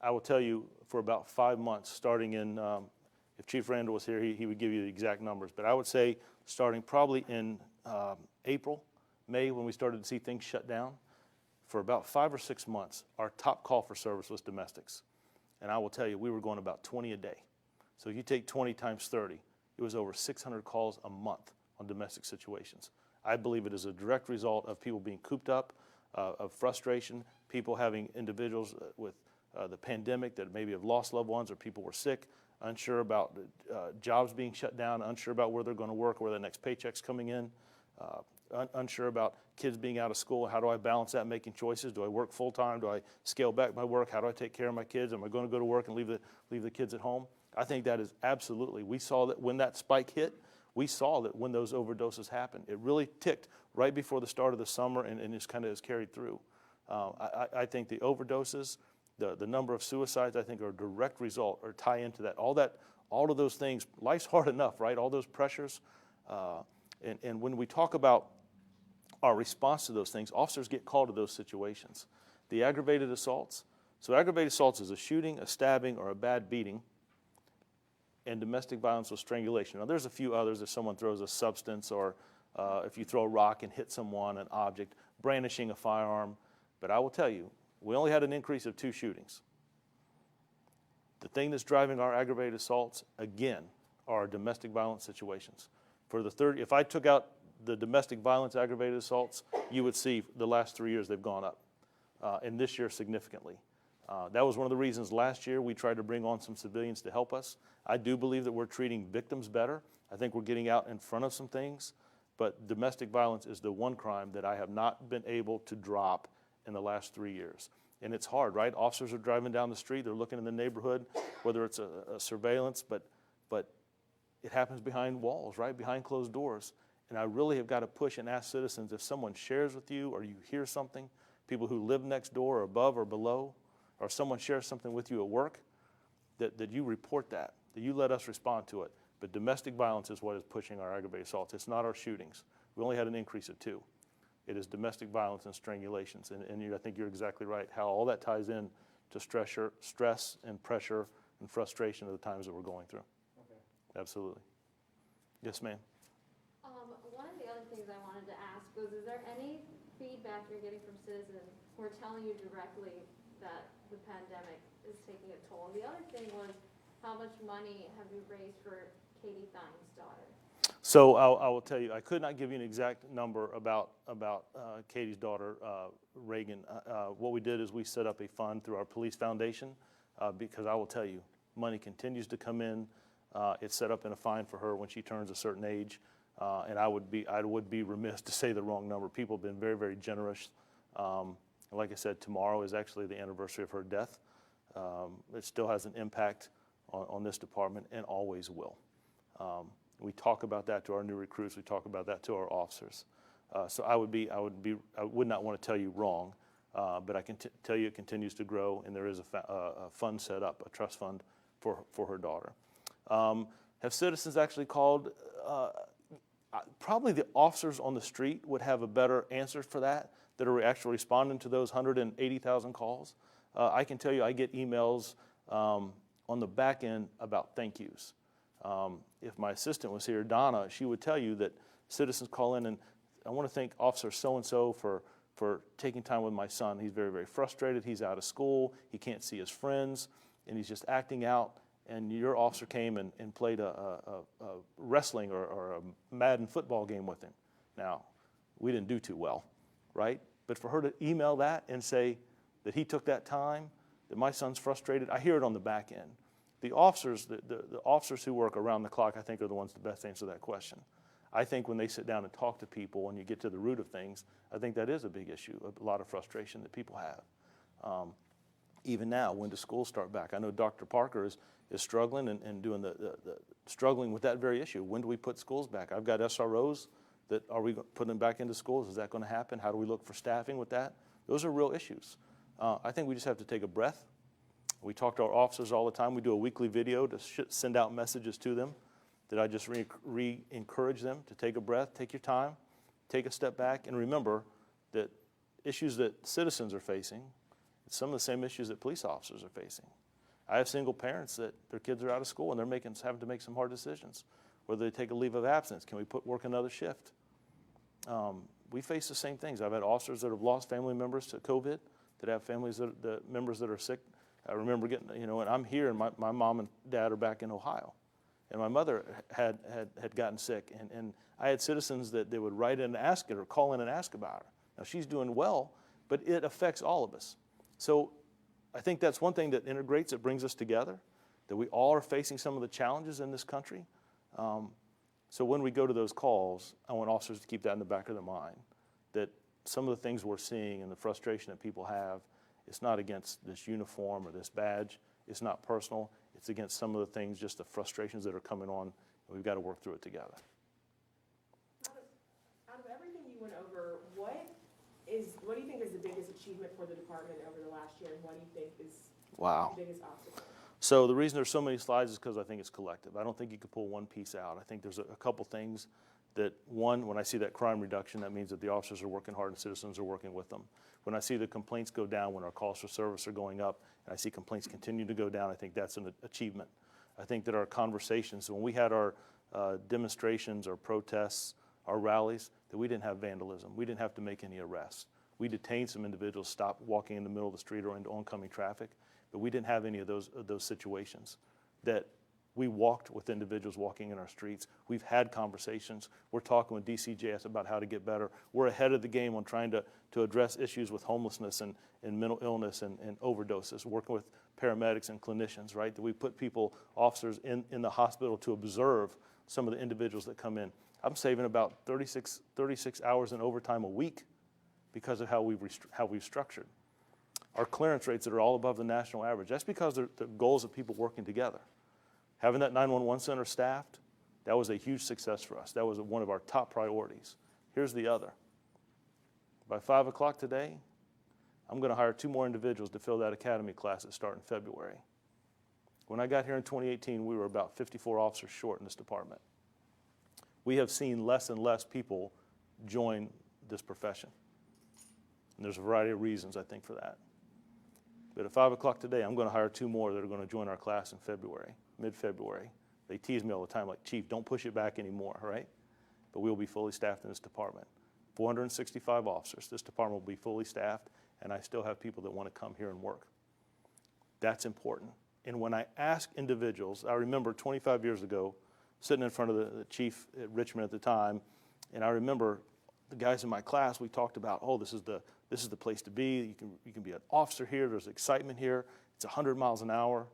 I will tell you, for about 5 months, starting in, if Chief Randall was here, he would give you the exact numbers. But I would say starting probably in April, May, when we started to see things shut down, for about 5 or 6 months, our top call for service was domestics. And I will tell you, we were going about 20 a day. So if you take 20 times 30, it was over 600 calls a month on domestic situations. I believe it is a direct result of people being cooped up, of frustration, people having individuals with the pandemic that maybe have lost loved ones or people were sick, unsure about jobs being shut down, unsure about where they're going to work, where the next paycheck's coming in, unsure about kids being out of school. How do I balance that, making choices? Do I work full-time? Do I scale back my work? How do I take care of my kids? Am I going to go to work and leave the kids at home? I think that is absolutely, we saw that when that spike hit, we saw that when those overdoses happened. It really ticked right before the start of the summer and just kind of has carried through. I think the overdoses, the number of suicides, I think are a direct result or tie into that. All of those things, life's hard enough, right? All those pressures. And when we talk about our response to those things, officers get called to those situations. The aggravated assaults. So aggravated assaults is a shooting, a stabbing, or a bad beating. And domestic violence with strangulation. Now, there's a few others if someone throws a substance or if you throw a rock and hit someone, an object, brandishing a firearm. But I will tell you, we only had an increase of 2 shootings. The thing that's driving our aggravated assaults, again, are domestic violence situations. If I took out the domestic violence aggravated assaults, you would see the last 3 years they've gone up, and this year significantly. That was one of the reasons last year we tried to bring on some civilians to help us. I do believe that we're treating victims better. I think we're getting out in front of some things, but domestic violence is the one crime that I have not been able to drop in the last 3 years. And it's hard, right? Officers are driving down the street, they're looking in the neighborhood, whether it's a surveillance, but it happens behind walls, right? Behind closed doors. And I really have got to push and ask citizens, if someone shares with you or you hear something, people who live next door or above or below, or someone shares something with you at work, that you report that you let us respond to it. But domestic violence is what is pushing our aggravated assaults. It's not our shootings. We only had an increase of 2. It is domestic violence and strangulations. And I think you're exactly right, how all that ties in to stress and pressure and frustration of the times that we're going through. Okay. Absolutely. Yes, ma'am. One of the other things I wanted to ask was, is there any feedback you're getting from citizens who are telling you directly that the pandemic is taking a toll? The other thing was, how much money have you raised for Katie Thines' daughter? So I will tell you, I could not give you an exact number about Katie's daughter, Reagan. What we did is we set up a fund through our police foundation because I will tell you, money continues to come in. It's set up in a fine for her when she turns a certain age. And I would be remiss to say the wrong number. People have been very, very generous. Like I said, tomorrow is actually the anniversary of her death. It still has an impact on this department and always will. We talk about that to our new recruits. We talk about that to our officers. So I would not want to tell you wrong, but I can tell you it continues to grow, and there is a fund set up, a trust fund for her daughter. Have citizens actually called? Probably the officers on the street would have a better answer for that are actually responding to those 180,000 calls. I can tell you I get emails on the back end about thank yous. If my assistant was here, Donna, she would tell you that citizens call in and I want to thank Officer so-and-so for taking time with my son. He's very, very frustrated. He's out of school. He can't see his friends, and he's just acting out. And your officer came and played a wrestling or a Madden football game with him. Now, we didn't do too well, right? But for her to email that and say that he took that time, that my son's frustrated, I hear it on the back end. The officers, the officers who work around the clock, I think, are the ones that best answer that question. I think when they sit down and talk to people and you get to the root of things, I think that is a big issue, a lot of frustration that people have. Even now, when do schools start back? I know Dr. Parker is struggling and doing struggling with that very issue. When do we put schools back? I've got SROs that are we putting them back into schools? Is that going to happen? How do we look for staffing with that? Those are real issues. I think we just have to take a breath. We talk to our officers all the time. We do a weekly video to send out messages to them that I just encourage them to take a breath, take your time, take a step back, and remember that issues that citizens are facing, it's some of the same issues that police officers are facing. I have single parents that their kids are out of school and they're having to make some hard decisions. Whether they take a leave of absence, can we work another shift? We face the same things. I've had officers that have lost family members to COVID, that have families members that are sick. I remember getting, and I'm here and my mom and dad are back in Ohio. And my mother had gotten sick. And I had citizens that they would write in and ask it or call in and ask about her. Now she's doing well, but it affects all of us. So I think that's one thing that integrates, it brings us together, that we all are facing some of the challenges in this country. So when we go to those calls, I want officers to keep that in the back of their mind, that some of the things we're seeing and the frustration that people have, it's not against this uniform or this badge. It's not personal. It's against some of the things, just the frustrations that are coming on, and we've got to work through it together. Out of everything you went over, what do you think is the biggest achievement for the department over the last year, and what do you think is the biggest obstacle? So the reason there's so many slides is because I think it's collective. I don't think you could pull one piece out. I think there's a couple things that, one, when I see that crime reduction, that means that the officers are working hard and citizens are working with them. When I see the complaints go down, when our calls for service are going up, and I see complaints continue to go down, I think that's an achievement. I think that our conversations, when we had our demonstrations, our protests, our rallies, that we didn't have vandalism. We didn't have to make any arrests. We detained some individuals, stopped walking in the middle of the street or into oncoming traffic, but we didn't have any of those situations. That we walked with individuals walking in our streets. We've had conversations. We're talking with DCJS about how to get better. We're ahead of the game on trying to address issues with homelessness and mental illness and overdoses, working with paramedics and clinicians, right? That we put officers in the hospital to observe some of the individuals that come in. I'm saving about 36 hours in overtime a week because of how we've structured. Our clearance rates that are all above the national average, that's because the goals of people working together. Having that 911 center staffed, That was a huge success for us. That was one of our top priorities. Here's the other. By 5 o'clock today, I'm going to hire 2 more individuals to fill that academy class that start in February. When I got here in 2018, we were about 54 officers short in this department. We have seen less and less people join this profession. And there's a variety of reasons, I think, for that. But at 5 o'clock today, I'm going to hire 2 more that are going to join our class in February, mid-February. They tease me all the time, like, Chief, don't push it back anymore, right? But we will be fully staffed in this department. 465 officers. This department will be fully staffed, and I still have people that want to come here and work. That's important. And when I ask individuals, I remember 25 years ago, sitting in front of the chief at Richmond at the time, and I remember the guys in my class, we talked about, oh, this is the place to be. You can be an officer here. There's excitement here. It's 100 miles an hour.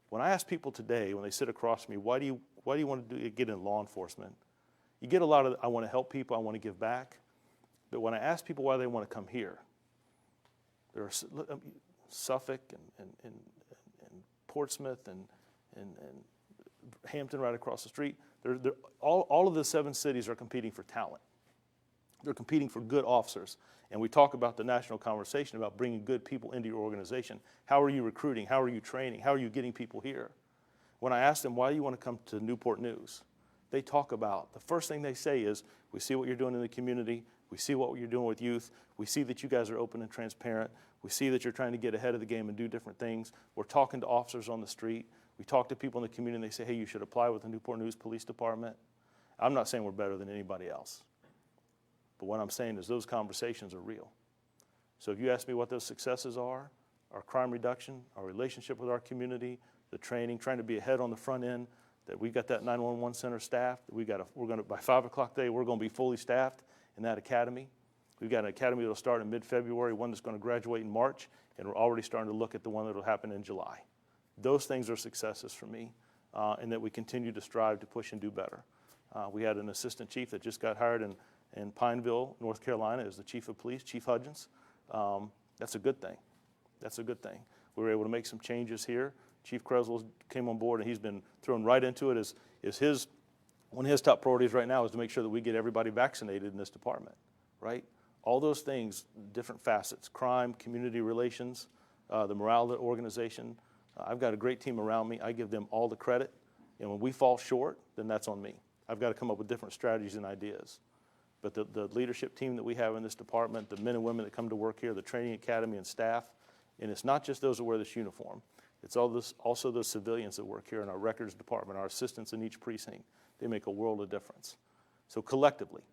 When I ask people today, when they sit across from me, why do you want to get in law enforcement? You get a lot of, I want to help people, I want to give back. But when I ask people why they want to come here, there are Suffolk and Portsmouth and Hampton right across the street. All of the 7 cities are competing for talent. They're competing for good officers. And we talk about the national conversation about bringing good people into your organization. How are you recruiting? How are you training? How are you getting people here? When I ask them, why do you want to come to Newport News? They talk about, the first thing they say is, we see what you're doing in the community. We see what you're doing with youth. We see that you guys are open and transparent. We see that you're trying to get ahead of the game and do different things. We're talking to officers on the street. We talk to people in the community, and they say, hey, you should apply with the Newport News Police Department. I'm not saying we're better than anybody else. But what I'm saying is those conversations are real. So if you ask me what those successes are, our crime reduction, our relationship with our community, the training, trying to be ahead on the front end, that we've got that 911 center staffed. We're going to, by 5 o'clock today, we're going to be fully staffed in that academy. We've got an academy that will start in mid-February, one that's going to graduate in March, and we're already starting to look at the one that will happen in July. Those things are successes for me, and that we continue to strive to push and do better. We had an assistant chief that just got hired in Pineville, North Carolina, as the chief of police, Chief Hudgens. That's a good thing. That's a good thing. We were able to make some changes here. Chief Creswell came on board, and he's been thrown right into it. One of his top priorities right now is to make sure that we get everybody vaccinated in this department, right? All those things, different facets, crime, community relations, the morale of the organization. I've got a great team around me. I give them all the credit. And when we fall short, then that's on me. I've got to come up with different strategies and ideas. But the leadership team that we have in this department, the men and women that come to work here, the training academy and staff, and it's not just those that wear this uniform. It's also those civilians that work here in our records department, our assistants in each precinct. They make a world of difference. So collectively,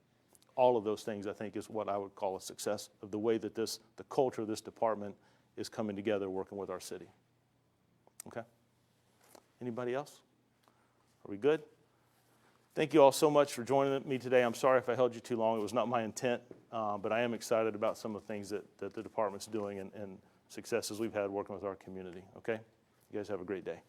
all of those things, I think, is what I would call a success of the way that the culture of this department is coming together working with our city. Okay? Anybody else? Are we good? Thank you all so much for joining me today. I'm sorry if I held you too long. It was not my intent, but I am excited about some of the things that the department's doing and successes we've had working with our community. Okay? You guys have a great day.